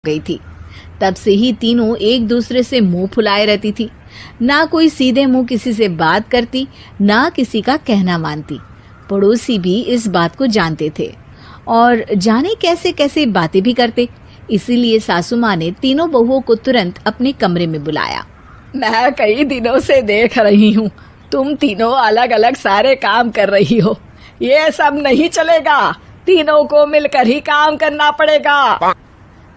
गई थी। तब से ही तीनों एक दूसरे से मुंह फुलाए रहती थी। ना कोई सीधे मुंह किसी से बात करती, ना किसी का कहना मानती। पड़ोसी भी इस बात को जानते थे और जाने कैसे कैसे बातें भी करते। इसीलिए सासू माँ ने तीनों बहुओं को तुरंत अपने कमरे में बुलाया। मैं कई दिनों से देख रही हूँ, तुम तीनों अलग अलग सारे काम कर रही हो। ये सब नहीं चलेगा, तीनों को मिलकर ही काम करना पड़ेगा।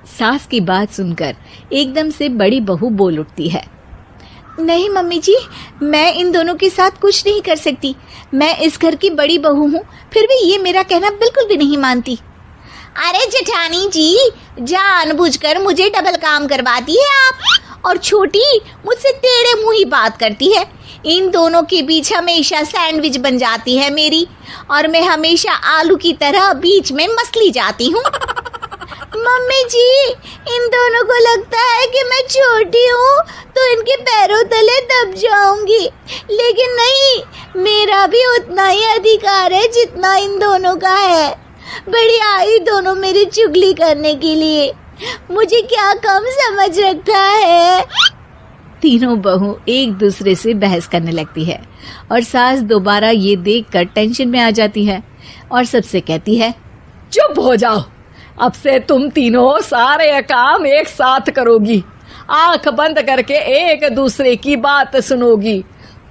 सास की बात सुनकर एकदम से बड़ी बहू बोल उठती है। नहीं मम्मी जी, मैं इन दोनों के साथ कुछ नहीं कर सकती। मैं इस घर की बड़ी बहू हूँ, फिर भी ये मेरा कहना बिल्कुल भी नहीं मानती। अरे जेठानी जी, जानबूझकर मुझे डबल काम करवाती है आप, और छोटी मुझसे टेढ़े मुंह ही बात करती है। इन दोनों के बीच हमेशा सैंडविच बन जाती है मेरी, और मैं हमेशा आलू की तरह बीच में मसली जाती हूँ। मम्मी जी, इन दोनों को लगता है कि मैं छोटी हूँ तो इनके पैरों तले दब जाऊंगी, लेकिन नहीं, मेरा भी उतना ही अधिकार है जितना इन दोनों का है। बड़ी आई दोनों मेरी चुगली करने के लिए, मुझे क्या कम समझ रखा है। तीनों बहू एक दूसरे से बहस करने लगती है और सास दोबारा ये देखकर टेंशन में आ जाती है और सबसे कहती है, चुप हो जाओ, अब से तुम तीनों सारे काम एक साथ करोगी, आंख बंद करके एक दूसरे की बात सुनोगी।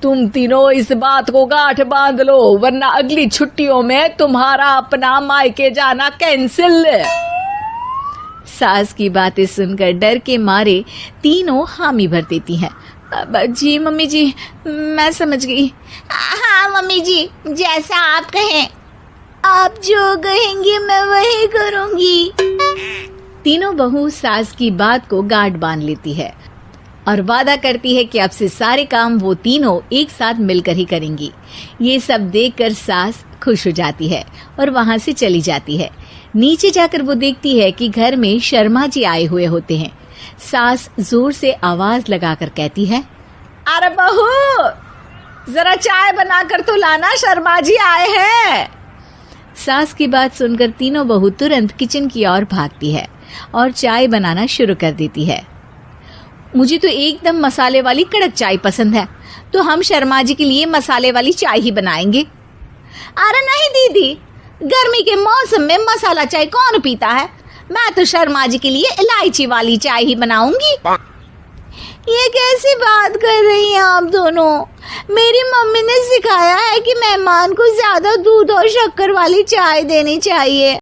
तुम तीनों इस बात को गांठ बांध लो, वरना अगली छुट्टियों में तुम्हारा अपना मायके जाना कैंसिल। सास की बातें सुनकर डर के मारे तीनों हामी भर देती हैं। जी मम्मी जी, मैं समझ गई। हाँ मम्मी जी, जैसा आप कहें। आप जो कहेंगी मैं वही करूंगी। तीनों बहू सास की बात को गांठ बांध लेती है और वादा करती है कि अब से सारे काम वो तीनों एक साथ मिलकर ही करेंगी। ये सब देखकर सास खुश हो जाती है और वहां से चली जाती है। नीचे जाकर वो देखती है कि घर में शर्मा जी आए हुए होते हैं। सास जोर से आवाज लगाकर कहती है, अरे बहू, जरा चाय बनाकर तो लाना, शर्मा जी आए हैं। सास की बात सुनकर तीनों बहू तुरंत किचन की ओर भागती है और चाय बनाना शुरू कर देती है। मुझे तो एकदम मसाले वाली कड़क चाय पसंद है, तो हम शर्मा जी के लिए मसाले वाली चाय ही बनाएंगे। अरे नहीं दीदी, गर्मी के मौसम में मसाला चाय कौन पीता है? मैं तो शर्मा जी के लिए इलायची वाली चाय ही बनाऊंगी। ये कैसी बात कर रही हैं आप दोनों? मेरी मम्मी ने सिखाया है कि मेहमान को ज्यादा दूध और शक्कर वाली चाय देनी चाहिए।